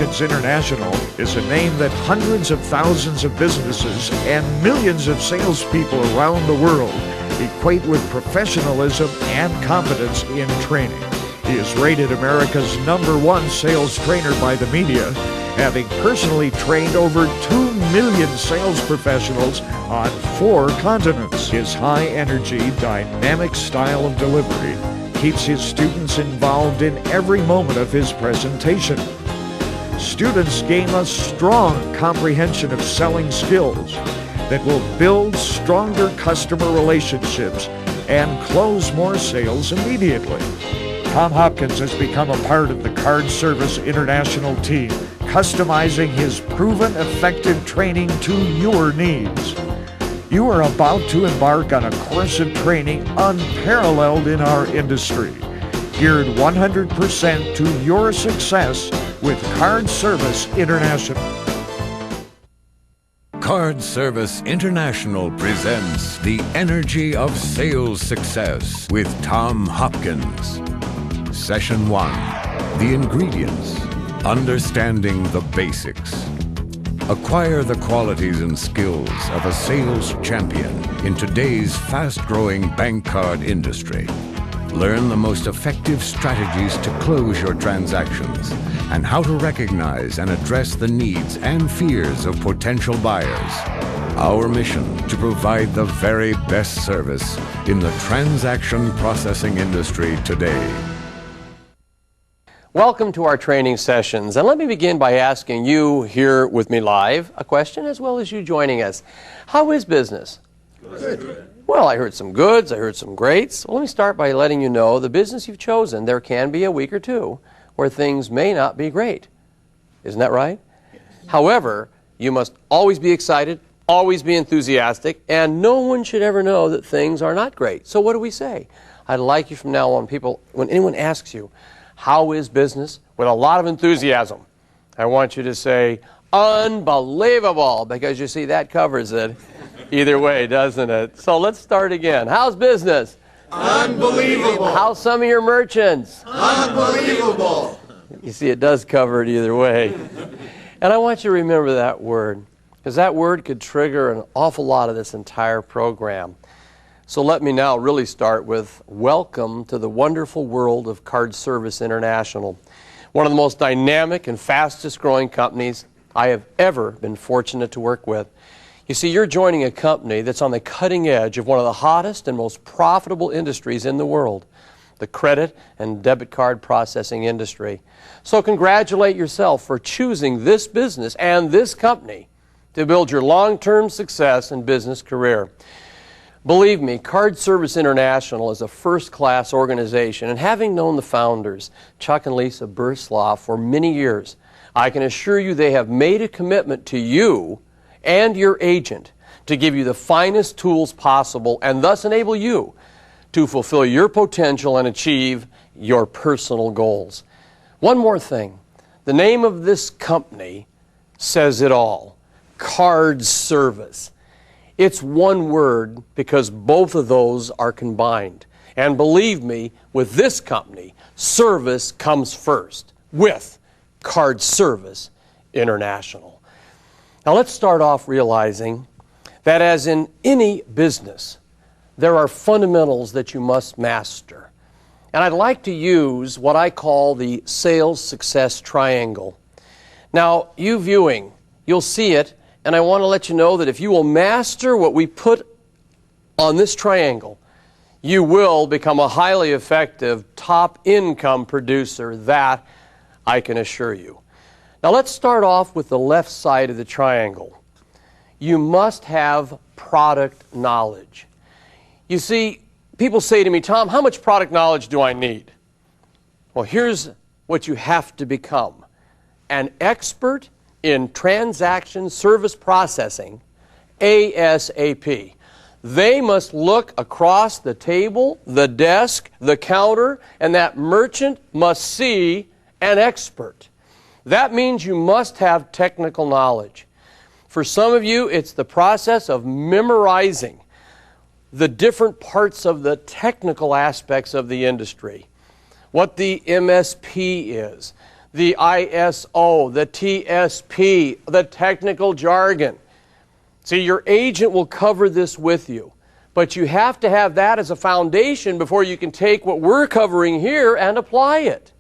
Hopkins International is a name that hundreds of thousands of businesses and millions of salespeople around the world equate with professionalism and competence in training. He is rated America's #1 sales trainer by the media, having personally trained over 2 million sales professionals on 4 continents. His high-energy, dynamic style of delivery keeps his students involved in every moment of his presentation. Students gain a strong comprehension of selling skills that will build stronger customer relationships and close more sales immediately. Tom Hopkins has become a part of the Card Service International team, customizing his proven effective training to your needs. You are about to embark on a course of training unparalleled in our industry, geared 100% to your success with Card Service International. Card Service International presents The Energy of Sales Success with Tom Hopkins. Session 1, The Ingredients, Understanding the Basics. Acquire the qualities and skills of a sales champion in today's fast-growing bank card industry. Learn the most effective strategies to close your transactions and how to recognize and address the needs and fears of potential buyers. Our mission to provide the very best service in the transaction processing industry today. Welcome to our training sessions, and let me begin by asking you here with me live a question, as well as you joining us. How is business? Good. Well, I heard some goods, I heard some greats. Well, let me start by letting you know the business you've chosen, there can be a week or two where things may not be great. Isn't that right? Yes. However, you must always be excited, always be enthusiastic, and no one should ever know that things are not great. So what do we say? I'd like you from now on, people, when anyone asks you, how is business? With a lot of enthusiasm, I want you to say, unbelievable, because you see, that covers it either way, doesn't it? So let's start again. How's business? Unbelievable. How's some of your merchants? Unbelievable. You see, it does cover it either way. And I want you to remember that word, because that word could trigger an awful lot of this entire program. So let me now really start with welcome to the wonderful world of Card Service International, one of the most dynamic and fastest growing companies I have ever been fortunate to work with. You see, you're joining a company that's on the cutting edge of one of the hottest and most profitable industries in the world, the credit and debit card processing industry. So congratulate yourself for choosing this business and this company to build your long-term success and business career. Believe me, Card Service International is a first-class organization, and having known the founders, Chuck and Lisa Bursloff, for many years, I can assure you they have made a commitment to you and your agent to give you the finest tools possible and thus enable you to fulfill your potential and achieve your personal goals. One more thing. The name of this company says it all. Card Service. It's one word because both of those are combined. And believe me, with this company, service comes first with Card Service International. Now let's start off realizing that as in any business, there are fundamentals that you must master. And I'd like to use what I call the sales success triangle. Now, you viewing, you'll see it, and I want to let you know that if you will master what we put on this triangle, you will become a highly effective top income producer. That I can assure you. Now let's start off with the left side of the triangle. You must have product knowledge. You see, people say to me, Tom, how much product knowledge do I need? Well, here's what you have to become. An expert in transaction service processing, ASAP. They must look across the table, the desk, the counter, and that merchant must see an expert. That means you must have technical knowledge. For some of you, it's the process of memorizing the different parts of the technical aspects of the industry. What the MSP is, the ISO, the TSP, the technical jargon. See, your agent will cover this with you, but you have to have that as a foundation before you can take what we're covering here and apply it.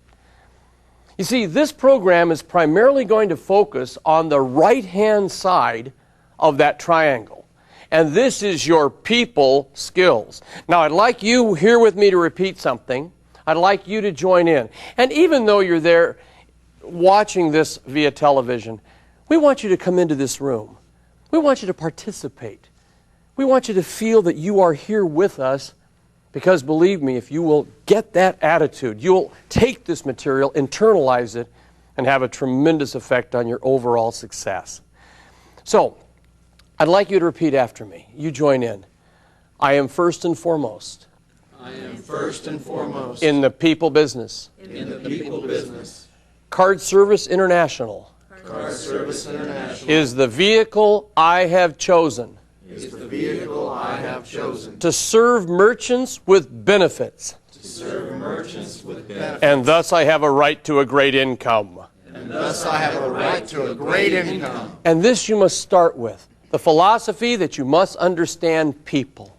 You see, this program is primarily going to focus on the right-hand side of that triangle. And this is your people skills. Now, I'd like you here with me to repeat something. I'd like you to join in. And even though you're there watching this via television, we want you to come into this room. We want you to participate. We want you to feel that you are here with us, because believe me, if you will get that attitude, you'll take this material, internalize it, and have a tremendous effect on your overall success. So, I'd like you to repeat after me. You join in. I am first and foremost. I am first and foremost In the people business. in the people business. Card Service International Card Service International is the vehicle I have chosen is the vehicle I have chosen to serve merchants with benefits, to serve merchants with benefits, and thus I have a right to a great income. and thus I have a right to a great income. And this you must start with, the philosophy that you must understand people,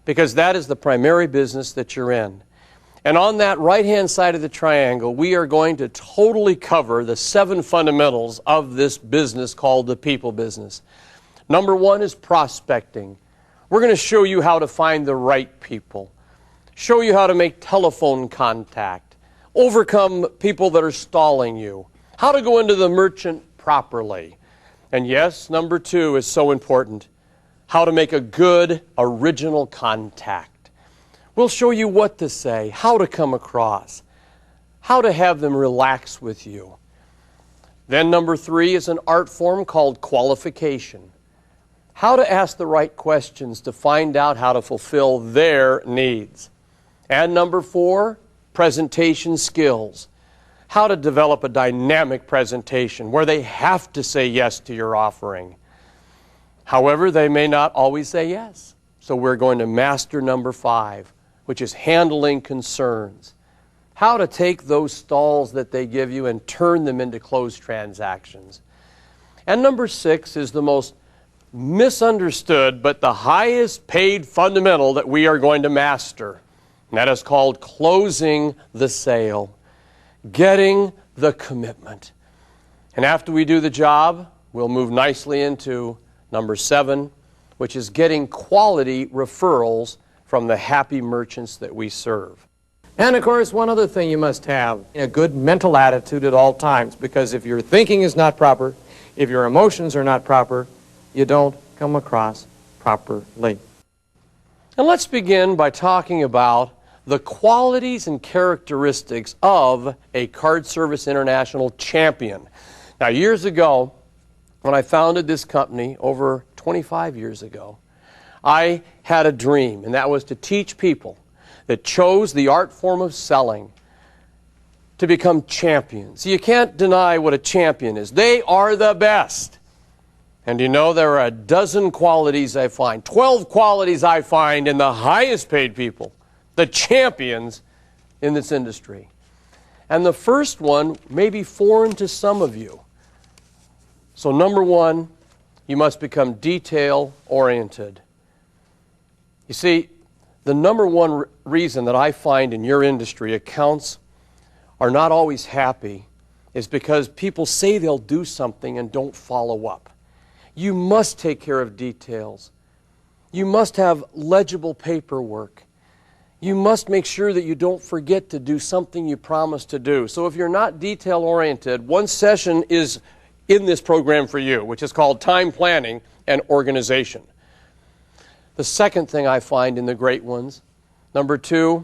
because that is the primary business that you're in. And on that right-hand side of the triangle, we are going to totally cover the 7 fundamentals of this business called the people business. Number 1 is prospecting. We're going to show you how to find the right people, show you how to make telephone contact, overcome people that are stalling you, how to go into the merchant properly. And yes, number 2 is so important, how to make a good original contact. We'll show you what to say, how to come across, how to have them relax with you. Then number 3 is an art form called qualification. How to ask the right questions to find out how to fulfill their needs. And number 4, presentation skills. How to develop a dynamic presentation where they have to say yes to your offering. However, they may not always say yes. So we're going to master number 5, which is handling concerns. How to take those stalls that they give you and turn them into closed transactions. And number 6 is the most misunderstood but the highest paid fundamental that we are going to master. And that is called closing the sale, getting the commitment. And after we do the job, we'll move nicely into number 7, which is getting quality referrals from the happy merchants that we serve. And of course, one other thing you must have, a good mental attitude at all times, because if your thinking is not proper, if your emotions are not proper, you don't come across properly. And let's begin by talking about the qualities and characteristics of a Card Service International champion. Now, years ago, when I founded this company over 25 years ago, I had a dream, and that was to teach people that chose the art form of selling to become champions. You can't deny what a champion is. They are the best. And you know, there are a dozen qualities I find, 12 qualities I find in the highest paid people, the champions in this industry. And the first one may be foreign to some of you. So number 1, you must become detail-oriented. You see, the number 1 reason that I find in your industry accounts are not always happy is because people say they'll do something and don't follow up. You must take care of details. You must have legible paperwork. You must make sure that you don't forget to do something you promised to do. So if you're not detail-oriented, one session is in this program for you, which is called time planning and organization. The second thing I find in the great ones, number 2,